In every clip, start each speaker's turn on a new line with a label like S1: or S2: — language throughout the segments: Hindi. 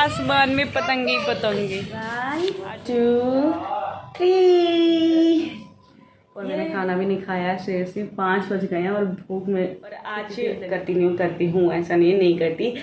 S1: आसमान में पतंगे पतंगे। 1 2 3। और मैंने खाना भी नहीं खाया, सीरियसली 5 बज गए हैं और भूख में। और आज करती हूँ, ऐसा नहीं करती।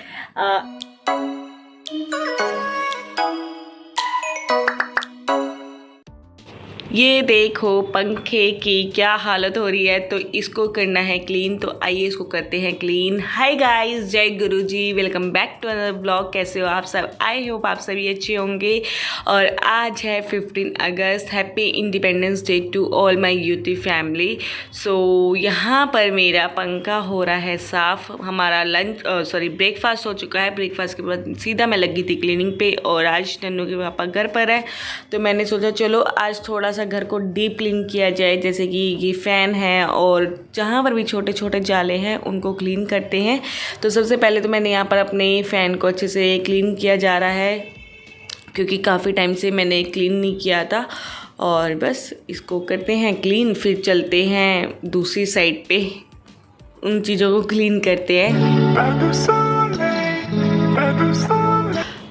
S1: ये देखो पंखे की क्या हालत हो रही है, तो इसको करना है क्लीन। तो आइए इसको करते हैं क्लीन। हाय गाइस, जय Guruji, welcome back to another blog. कैसे हो आप सब? आई होप आप सभी अच्छे होंगे। और आज है 15 अगस्त। Happy independence day to all my UT family. So यहाँ पर मेरा पंखा हो रहा है साफ़। हमारा ब्रेकफास्ट हो चुका है। ब्रेकफास्ट के बाद सीधा मैं लगी थी क्लीनिंग पे। और आज नन्नू के पापा घर पर है, तो मैंने सोचा चलो आज थोड़ा घर को डीप क्लीन किया जाए। जैसे कि ये फ़ैन है और जहाँ पर भी छोटे छोटे जाले हैं उनको क्लीन करते हैं। तो सबसे पहले तो मैंने यहाँ पर अपने फ़ैन को अच्छे से क्लीन किया जा रहा है, क्योंकि काफ़ी टाइम से मैंने क्लीन नहीं किया था। और बस इसको करते हैं क्लीन, फिर चलते हैं दूसरी साइड पे, उन चीज़ों को क्लीन करते हैं।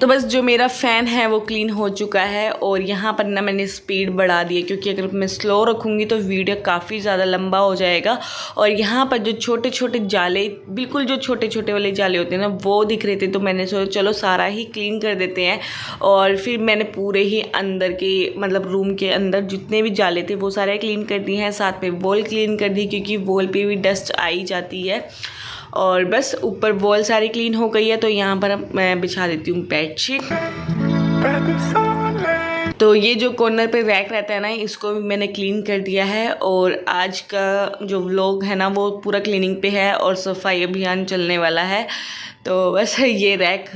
S1: तो बस जो मेरा फ़ैन है वो क्लीन हो चुका है। और यहाँ पर ना मैंने स्पीड बढ़ा दी है, क्योंकि अगर मैं स्लो रखूँगी तो वीडियो काफ़ी ज़्यादा लंबा हो जाएगा। और यहाँ पर जो छोटे छोटे जाले, बिल्कुल जो छोटे छोटे वाले जाले होते हैं ना, वो दिख रहे थे। तो मैंने सोचा चलो सारा ही क्लीन कर देते हैं। और फिर मैंने पूरे ही अंदर के, मतलब रूम के अंदर जितने भी जाले थे वो सारे क्लीन कर दिए हैं। साथ में वॉल क्लीन कर दी, क्योंकि वॉल पे भी डस्ट आई जाती है। और बस ऊपर वॉल सारी क्लीन हो गई है। तो यहाँ पर मैं बिछा देती हूँ बेडशीट। तो ये जो कॉर्नर पे रैक रहता है ना, इसको भी मैंने क्लीन कर दिया है। और आज का जो व्लॉग है ना वो पूरा क्लीनिंग पे है और सफाई अभियान चलने वाला है। तो बस ये रैक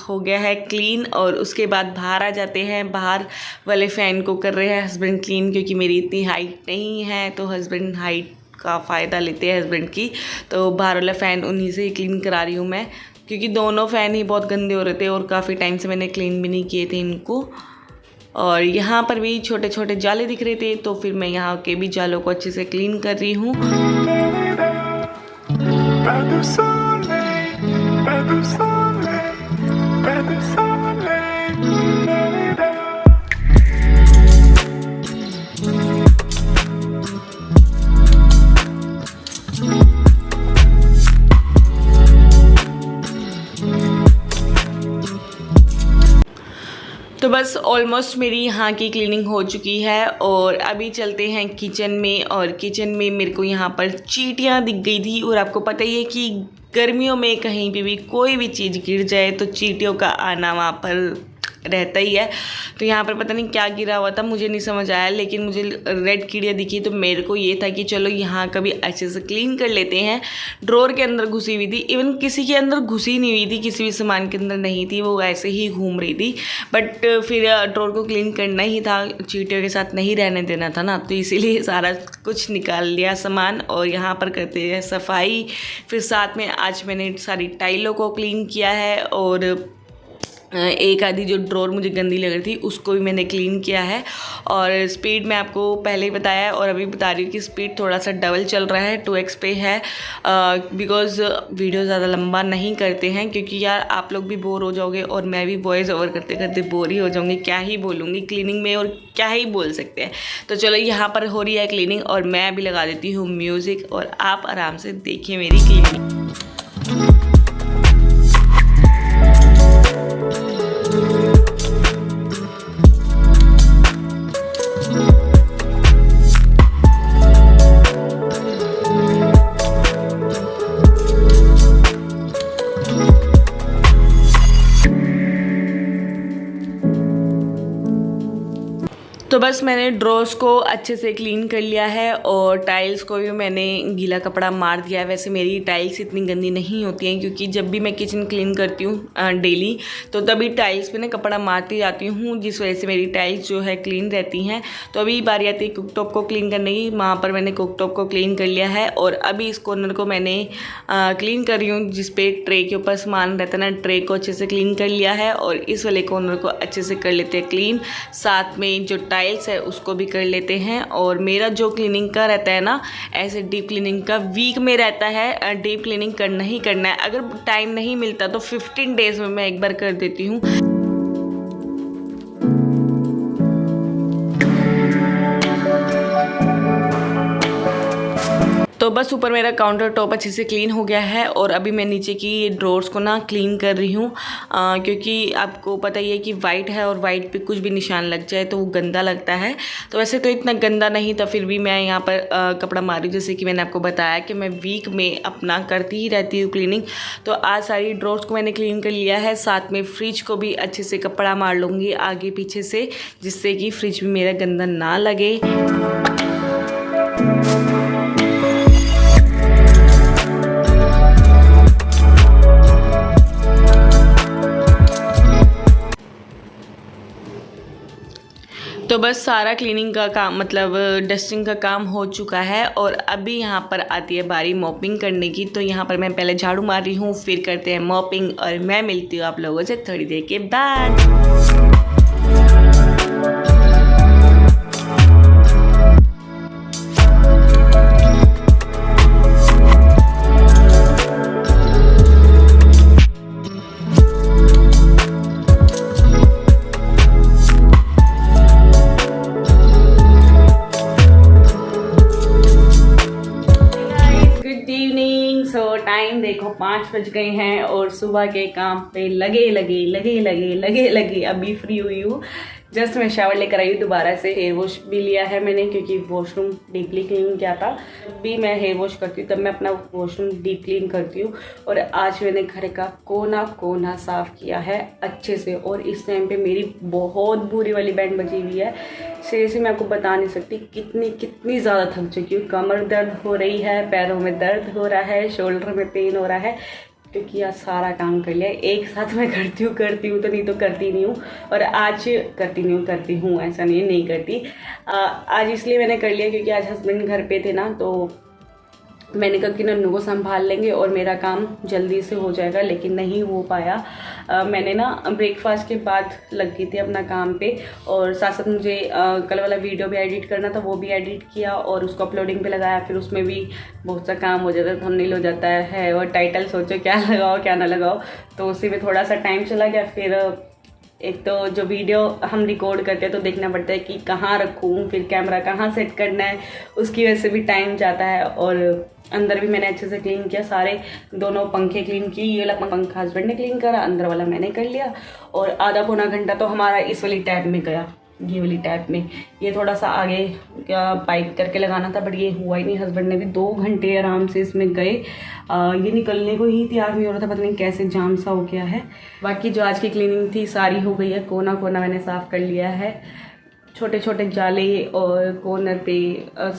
S1: हो गया है क्लीन। और उसके बाद बाहर आ जाते हैं। बाहर वाले फ़ैन को कर रहे हैं हस्बैंड क्लीन, क्योंकि मेरी इतनी हाइट नहीं है, तो हस्बैंड हाइट का फ़ायदा लेते हैं हस्बैंड की। तो बाहर वाला फ़ैन उन्हीं से ही क्लीन करा रही हूँ मैं, क्योंकि दोनों फ़ैन ही बहुत गंदे हो रहे थे और काफ़ी टाइम से मैंने क्लीन भी नहीं किए थे इनको। और यहाँ पर भी छोटे छोटे जाले दिख रहे थे, तो फिर मैं यहाँ के भी जालों को अच्छे से क्लीन कर रही हूँ। तो बस ऑलमोस्ट मेरी यहाँ की क्लीनिंग हो चुकी है। और अभी चलते हैं किचन में। और किचन में मेरे को यहाँ पर चींटियाँ दिख गई थी। और आपको पता ही है कि गर्मियों में कहीं पे भी कोई भी चीज़ गिर जाए तो चींटियों का आना वहाँ पर रहता ही है। तो यहाँ पर पता नहीं क्या गिरा हुआ था, मुझे नहीं समझ आया, लेकिन मुझे रेड कीड़ियाँ दिखी। तो मेरे को ये था कि चलो यहाँ का भी अच्छे से क्लीन कर लेते हैं। ड्रॉर के अंदर घुसी हुई थी, इवन किसी के अंदर घुसी नहीं हुई थी, किसी भी सामान के अंदर नहीं थी, वो ऐसे ही घूम रही थी। बट फिर ड्रॉर को क्लीन करना ही था, चींटियों के साथ नहीं रहने देना था ना, तो इसीलिए सारा कुछ निकाल लिया सामान। और यहाँ पर करते हैं सफाई। फिर साथ में आज मैंने सारी टाइलों को क्लीन किया है। और एक आधी जो ड्रॉर मुझे गंदी लग रही थी उसको भी मैंने क्लीन किया है। और स्पीड मैं आपको पहले ही बताया है और अभी बता रही हूँ कि स्पीड थोड़ा सा डबल चल रहा है, 2x पे है। बिकॉज़ वीडियो ज़्यादा लंबा नहीं करते हैं, क्योंकि यार आप लोग भी बोर हो जाओगे और मैं भी वॉइस ओवर करते करते बोर ही हो जाऊँगी। क्या ही बोलूँगी क्लीनिंग में, और क्या ही बोल सकते हैं। तो चलो यहाँ पर हो रही है क्लीनिंग और मैं अभी लगा देती हूँ म्यूज़िक, और आप आराम से देखिए मेरी क्लीनिंग। तो बस मैंने ड्रॉर्स को अच्छे से क्लीन कर लिया है और टाइल्स को भी मैंने गीला कपड़ा मार दिया है। वैसे मेरी टाइल्स इतनी गंदी नहीं होती हैं, क्योंकि जब भी मैं किचन क्लीन करती हूँ डेली, तो तभी टाइल्स पे ना कपड़ा मारती जाती हूँ, जिस वजह से मेरी टाइल्स जो है क्लीन रहती हैं। तो अभी बारी आती है कुकटॉप को क्लीन करने की। वहाँ पर मैंने कुकटॉप को क्लीन कर लिया है और अभी इस कॉर्नर को मैंने क्लीन कर रही हूँ, जिसपे ट्रे के ऊपर सामान रहता है ना, ट्रे को अच्छे से क्लीन कर लिया है। और इस वाले कॉर्नर को अच्छे से कर लेते हैं क्लीन, साथ में जो टाइल्स है उसको भी कर लेते हैं। और मेरा जो क्लीनिंग का रहता है ना, ऐसे डीप क्लीनिंग का वीक में रहता है, डीप क्लीनिंग करना ही करना है। अगर टाइम नहीं मिलता तो 15 डेज़ में मैं एक बार कर देती हूँ। तो बस ऊपर मेरा काउंटर टॉप अच्छे से क्लीन हो गया है और अभी मैं नीचे की ड्रॉर्स को ना क्लीन कर रही हूँ, क्योंकि आपको पता ही है कि वाइट है और वाइट पे कुछ भी निशान लग जाए तो वो गंदा लगता है। तो वैसे तो इतना गंदा नहीं था, फिर भी मैं यहाँ पर कपड़ा मारी हूँ। जैसे कि मैंने आपको बताया कि मैं वीक में अपना करती ही रहती हूँ क्लीनिंग। तो आज सारी ड्रॉर्स को मैंने क्लीन कर लिया है, साथ में फ्रिज को भी अच्छे से कपड़ा मार लूँगी आगे पीछे से, जिससे कि फ्रिज में मेरा गंदा ना लगे। तो बस सारा क्लीनिंग का काम मतलब डस्टिंग का काम हो चुका है और अभी यहाँ पर आती है बारी मॉपिंग करने की। तो यहाँ पर मैं पहले झाड़ू मार रही हूँ, फिर करते हैं मॉपिंग और मैं मिलती हूँ आप लोगों से थोड़ी देर के बाद। टाइम देखो 5 बज गए हैं और सुबह के काम पे लगे अभी फ्री हुई हूँ। जस्ट मैं शावर लेकर आई हूँ, दोबारा से हेयर वॉश भी लिया है मैंने, क्योंकि वॉशरूम डीपली क्लीन किया था। भी मैं हेयर वॉश करती हूँ तब मैं अपना वॉशरूम डीप क्लीन करती हूँ। और आज मैंने घर का कोना कोना साफ़ किया है अच्छे से। और इस टाइम पे मेरी बहुत बुरी वाली बैंड बजी हुई है, सीरियसली मैं आपको बता नहीं सकती कितनी ज़्यादा थक चुकी हूँ। कमर दर्द हो रही है, पैरों में दर्द हो रहा है, शोल्डर में पेन हो रहा है, क्योंकि आज सारा काम कर लिया एक साथ। मैं करती हूँ तो नहीं तो करती नहीं हूँ। और आज करती हूँ ऐसा नहीं करती। आज इसलिए मैंने कर लिया क्योंकि आज हस्बैंड घर पे थे ना, तो मैंने कहा कि नन्नू को संभाल लेंगे और मेरा काम जल्दी से हो जाएगा, लेकिन नहीं हो पाया। मैंने ना ब्रेकफास्ट के बाद लग गई थी अपना काम पे, और साथ साथ मुझे कल वाला वीडियो भी एडिट करना था, वो भी एडिट किया और उसको अपलोडिंग पे लगाया। फिर उसमें भी बहुत सा काम हो जाता है, थंबनेल हो जाता है और टाइटल सोचो क्या लगाओ क्या ना लगाओ, तो उसी में थोड़ा सा टाइम चला गया। फिर एक तो जो वीडियो हम रिकॉर्ड करते हैं तो देखना पड़ता है कि कहाँ रखूँ, फिर कैमरा कहाँ सेट करना है, उसकी वजह से भी टाइम जाता है। और अंदर भी मैंने अच्छे से क्लीन किया, सारे दोनों पंखे क्लीन किए। ये वाला पंखा हस्बैंड ने क्लीन करा, अंदर वाला मैंने कर लिया। और आधा पौना घंटा तो हमारा इस वाली टैब में गया, ये वाली टैब में। ये थोड़ा सा आगे क्या पाइप करके लगाना था, बट ये हुआ ही नहीं। हस्बैंड ने भी 2 घंटे आराम से इसमें गए। ये निकलने को ही तैयार नहीं हो रहा था, पता नहीं कैसे जाम सा हो गया है। बाकी जो आज की क्लीनिंग थी सारी हो गई है, कोना कोना मैंने साफ़ कर लिया है, छोटे छोटे जाले और कॉर्नर पे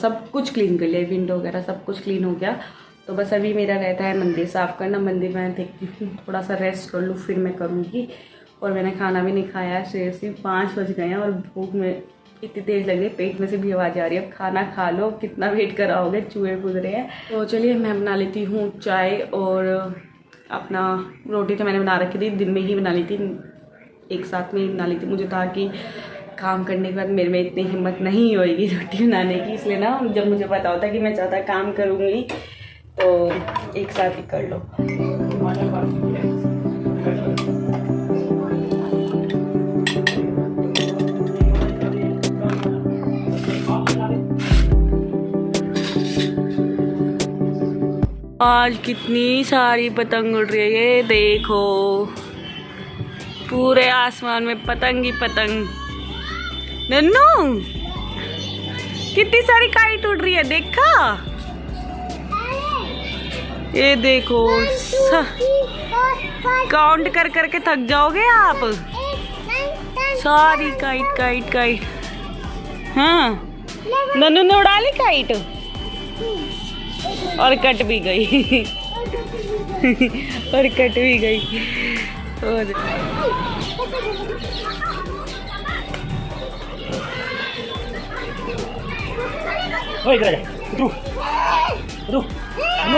S1: सब कुछ क्लीन कर लिया, विंडो वगैरह सब कुछ क्लीन हो गया। तो बस अभी मेरा रहता है मंदिर साफ़ करना। मंदिर मैं देखती हूँ थोड़ा सा रेस्ट कर लूँ, फिर मैं करूँगी। और मैंने खाना भी नहीं खाया है, सीरियसली 5 बज गए हैं और भूख में इतनी तेज़ लग रही है, पेट में से भी आवाज़ आ रही है। अब खाना खा लो, कितना वेट कराओगे, चूहे कूद रहे हैं। तो चलिए मैं बना लेती हूँ चाय और अपना रोटी तो मैंने बना रखी थी, दिन में ही बना ली थी, एक साथ में ही बना ली थी। मुझे था कि काम करने के बाद मेरे में इतनी हिम्मत नहीं होएगी रोटी बनाने की, इसलिए ना जब मुझे पता होता है कि मैं ज़्यादा काम करूँगी तो एक साथ ही कर लो। आज कितनी सारी पतंग उड़ रही है, ये देखो पूरे आसमान में पतंग ही पतंग। नन्नू कितनी सारी काइट उड़ रही है, देखा? ये देखो काउंट कर करके थक जाओगे आप। सारी काइट काइट काइट। हाँ नन्नू ने उड़ा ली काइट और कट भी गई और कट भी गई। और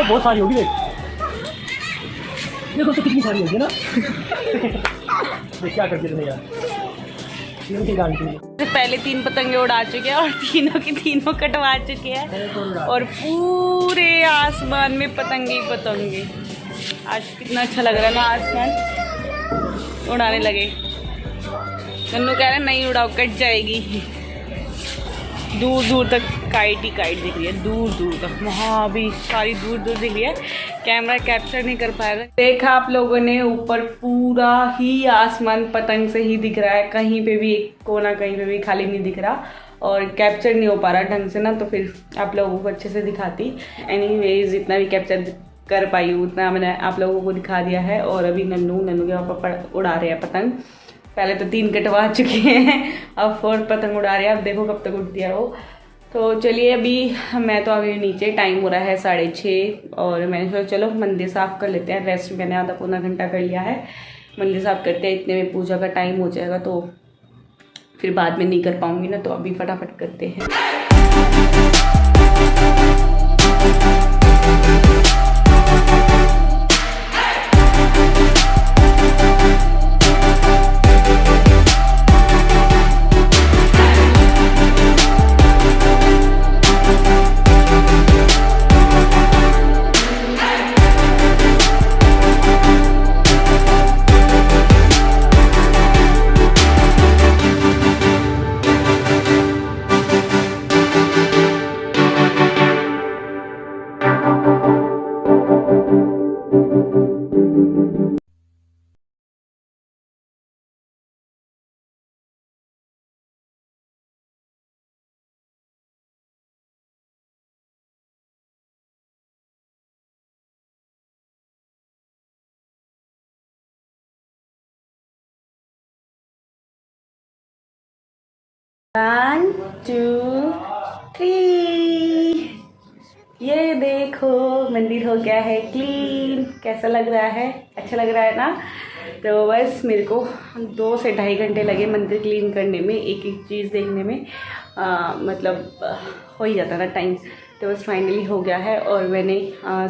S2: बहुत सारी होगी, देखो तो कितनी सारी होगी ना। क्या करते थे यार,
S1: पहले 3 पतंगे उड़ा चुके हैं और तीनों की तीनों कटवा चुके हैं और पूरे आसमान में पतंगे पतंगे। आज कितना अच्छा लग रहा है ना, आसमान उड़ाने लगे। नन्नू कह रहे नहीं उड़ाओ, कट जाएगी। दूर दूर तक काइट ही काइट दिख रही है, दूर दूर तक, वहाँ भी सारी दूर दूर दिख रही है। कैमरा कैप्चर नहीं कर पा रहा। देखा आप लोगों ने, ऊपर पूरा ही आसमान पतंग से ही दिख रहा है, कहीं पे भी एक कोना कहीं पे भी खाली नहीं दिख रहा और कैप्चर नहीं हो पा रहा ढंग से ना, तो फिर आप लोगों को अच्छे से दिखाती। एनीवेज जितना भी कैप्चर कर पाई उतना मैंने आप लोगों को दिखा दिया है। और अभी नन्नू के पापा उड़ा रहे हैं पतंग। पहले तो 3 कटवा चुके हैं, अब 4th पतंग उड़ा रहे हैं। अब देखो कब तक उड़ती है वो। तो चलिए अभी मैं तो आ गई नीचे, टाइम हो रहा है 6:30 और मैंने सोचा चलो मंदिर साफ़ कर लेते हैं। रेस्ट मैंने आधा पौना घंटा कर लिया है, मंदिर साफ़ करते हैं, इतने में पूजा का टाइम हो जाएगा तो फिर बाद में नहीं कर पाऊँगी ना, तो अभी फटाफट करते हैं। One, 2, 3। ये देखो मंदिर हो गया है क्लीन। कैसा लग रहा है? अच्छा लग रहा है ना? तो बस मेरे को 2 से 2.5 घंटे लगे मंदिर क्लीन करने में, एक एक चीज़ देखने में। मतलब हो ही जाता ना टाइम। तो बस फाइनली हो गया है। और मैंने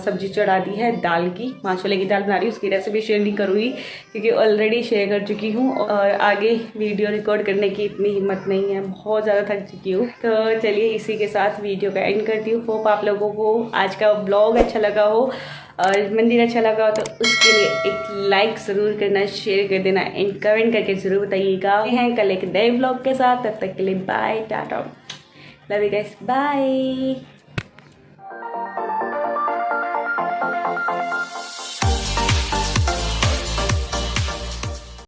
S1: सब्जी चढ़ा दी है दाल की, माँ छोले की दाल बना रही हूँ। उसकी रेसिपी शेयर नहीं करूँगी क्योंकि ऑलरेडी शेयर कर चुकी हूँ और आगे वीडियो रिकॉर्ड करने की इतनी हिम्मत नहीं है, बहुत ज़्यादा थक चुकी हूँ। तो चलिए इसी के साथ वीडियो का एंड करती हूँ। होप आप लोगों को आज का ब्लॉग अच्छा लगा हो और मंदिर अच्छा लगा हो तो उसके लिए एक लाइक ज़रूर करना, शेयर कर देना एंड कमेंट करके ज़रूर बताइएगा। हैं कल एक नए ब्लॉग के साथ, तब तक के लिए bye, tata, love you guys, bye.